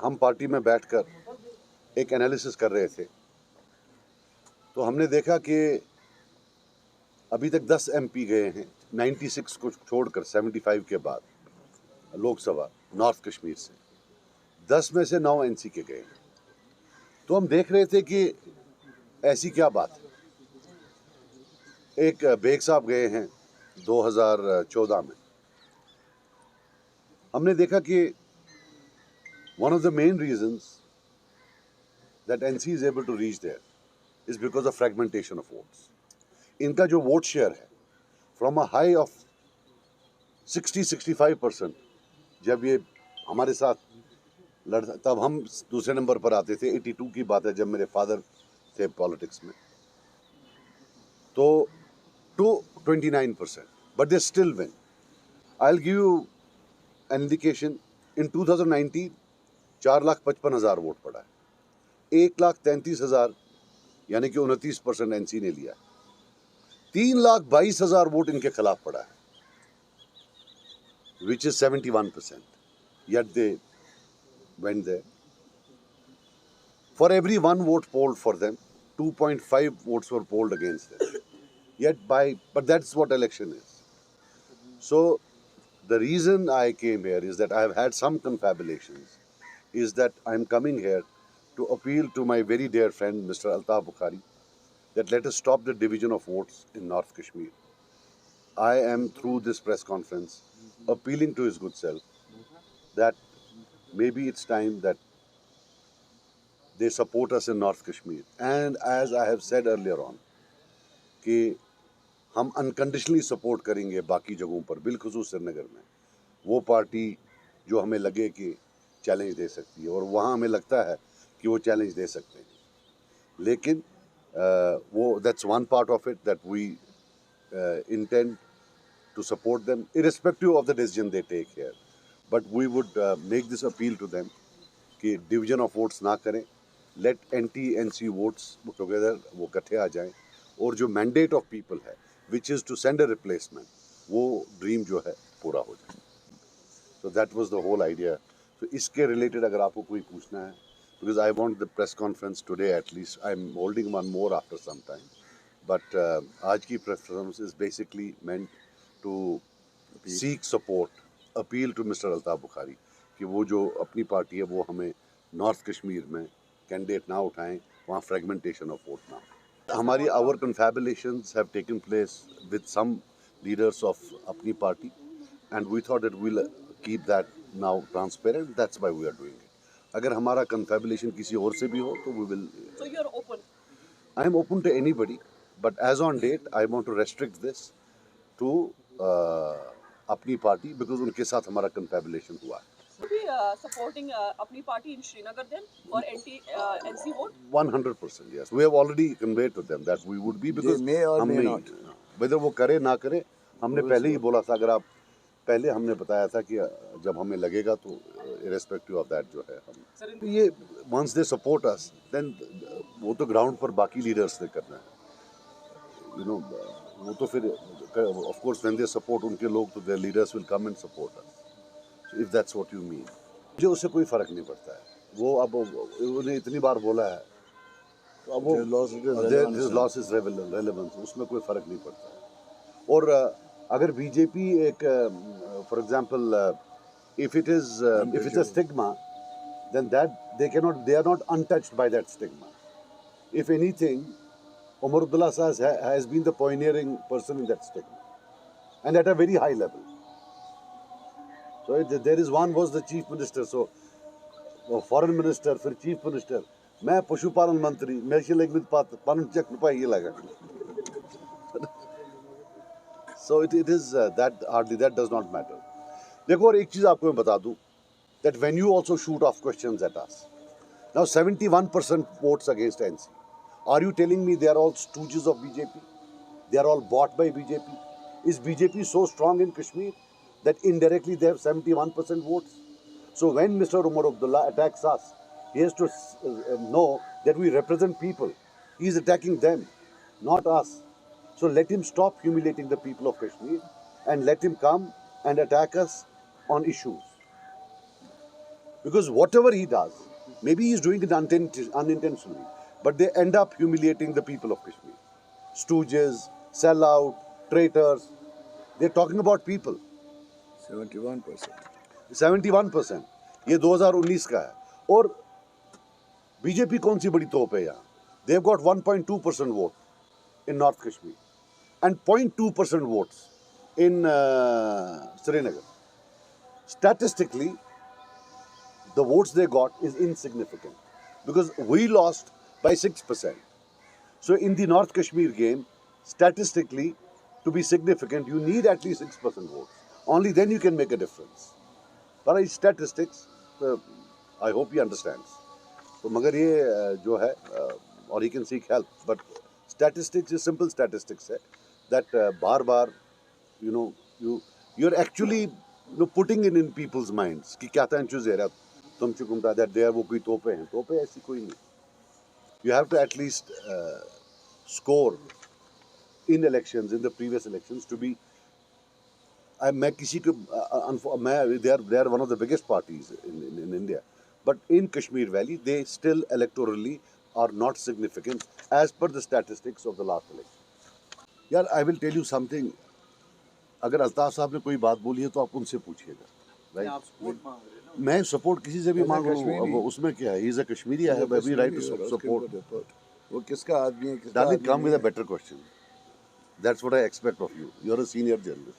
हम पार्टी में बैठकर एक एनालिसिस कर रहे थे तो हमने देखा कि अभी तक 10 एमपी गए हैं 96 को छोड़कर 75 के बाद लोकसभा नॉर्थ कश्मीर से, 10 में से 9 एनसी के गए हैं। तो हम देख रहे थे कि ऐसी क्या बात है। एक बेग साहब गए हैं 2014 में। हमने देखा कि one of the main reasons that NC is able to reach there is because of fragmentation of votes. इनका जो वोट शेयर है फ्रॉम अ हाई ऑफ 60-65%, जब ये हमारे साथ लड़ता तब हम दूसरे नंबर पर आते थे। 82 की बात है जब मेरे फादर थे पॉलिटिक्स में, तो to 29%, but they still win. I will give you an indication. In 2019 4,55,000 vote पड़ा है। 1,33,000 यानी कि 29% एनसी ने लिया। 3,22,000 वोट इनके खिलाफ पड़ा है, which is 71%. Yet they went there. For every one vote polled for them, 2.5 votes were polled against them. But that's what election is. So the reason I came here is that I have had some confabulations, is that I'm coming here to appeal to my very dear friend Mr. Altaf Bukhari that let us stop the division of votes in North Kashmir. I am through this press conference appealing to his good self that maybe it's time that they support us in North Kashmir. And as I have said earlier on कि हम unconditionally support करेंगे बाकी जगहों पर, बिलखुसूस श्रीनगर में वो party जो हमें लगे कि चैलेंज दे सकती है, और वहाँ हमें लगता है कि वो चैलेंज दे सकते हैं। लेकिन वो that's one part of it that we intend to support them irrespective of the decision they take here, but we would make this appeal to them कि division of votes ना करें, let NT-NC votes together वो इकट्ठे आ जाएं, और जो mandate of people है which is to send a replacement, वो dream जो है पूरा हो जाए। So that was the whole idea. So इसके related अगर आपको कोई पूछना है, because I want the press conference today at least, I'm holding one more after some time, but आज की press conference is basically meant to seek support, appeal to Mr. Altaf Bukhari कि वो जो अपनी पार्टी है वो हमें north Kashmir में कैंडिडेट ना उठाएं, वहाँ फ्रेगमेंटेशन ऑफ वोट ना हो। हमारी our confabulations have taken place with some leaders of अपनी party, and we thought that we'll keep that now transparent. That's why we are doing it. अगर हमारा confabulation किसी और से भी हो तो we will. So you're open? I am open to anybody, but as on date I want to restrict this to अपनी party because उनके साथ हमारा confabulation हुआ है। So be supporting अपनी party in Srinagar then for NC vote? 100%, yes. We have already conveyed to them that we would be, because may or हम may नहीं, not. whether वो करे ना करे, हमने पहले ही बोला था। अगर आप पहले हमने बताया था कि जब हमें लगेगा तो irrespective of that जो है हम तो ये once they support us, then वो तो ground पर बाकी leaders ने करना है, you know, वो तो फिर of course when they support उनके लोग तो their leaders will come and support us. So if that's what you mean, मुझे उससे कोई फर्क नहीं पड़ता है। वो अब उन्हें इतनी बार बोला है तो अब वो लॉस इज रेलेवेंस, उसमें कोई फर्क नहीं पड़ता है। और अगर बीजेपी एक for example if it's a stigma, then that they are not untouched by that stigma. If anything, Umar Abdullah has been the pioneering person in that stigma, and at a very high level. So there is one was the chief minister, so foreign minister, फिर chief minister, मैं पशुपालन मंत्री, मेरे से लेकिन पालन check रुपये ये लगा। So it is that hardly that does not matter. देखो, और एक चीज़ आपको मैं बता दूँ, that when you also shoot off questions at us, now 71% votes against NC. Are you telling me they are all stooges of BJP? They are all bought by BJP? Is BJP so strong in Kashmir that indirectly they have 71% votes? So when Mr. Umar Abdullah attacks us, he has to know that we represent people. He is attacking them, not us. So let him stop humiliating the people of Kashmir and let him come and attack us on issues. Because whatever he does, maybe he's doing it unintentionally, but they end up humiliating the people of Kashmir. Stooges, sellout, traitors. They're talking about people. 71%. 71%. ये 2019 का है और BJP कौन सी बड़ी तोप है यहाँ? They've got 1.2% vote in North Kashmir and 0.2% votes in Srinagar. Statistically, the votes they got is insignificant because we lost by 6%. So in the North Kashmir game, statistically, to be significant, you need at least 6% votes. Only then you can make a difference. But in statistics, I hope he understands. तो मगर ये जो है और he can seek help. But statistics is simple statistics है that बार-बार you're actually putting it in people's minds कि क्या था चीज़ है तुम चुकुमता that they are वो कोई तोपे ऐसी कोई नहीं. You have to at least score in elections, in the previous elections to be. मैं किसी को they are one of the biggest parties in India, but in Kashmir Valley they still electorally are not significant as per the statistics of the last election. यार I will tell you something. अगर अल्ताफ साहब ने कोई बात बोली है तो आप उनसे पूछिएगा, राइट? आप सपोर्ट मांग रहे हैं ना? मैं सपोर्ट किसी से भी He's a मांग लूँ, Kashmiri. अब उसमें क्या है? He is a Kashmiri. I have every right to support. वो किसका आदमी है किसका Darling, आदमी come with a नहीं है? better question. That's what I expect of you. You're a senior journalist.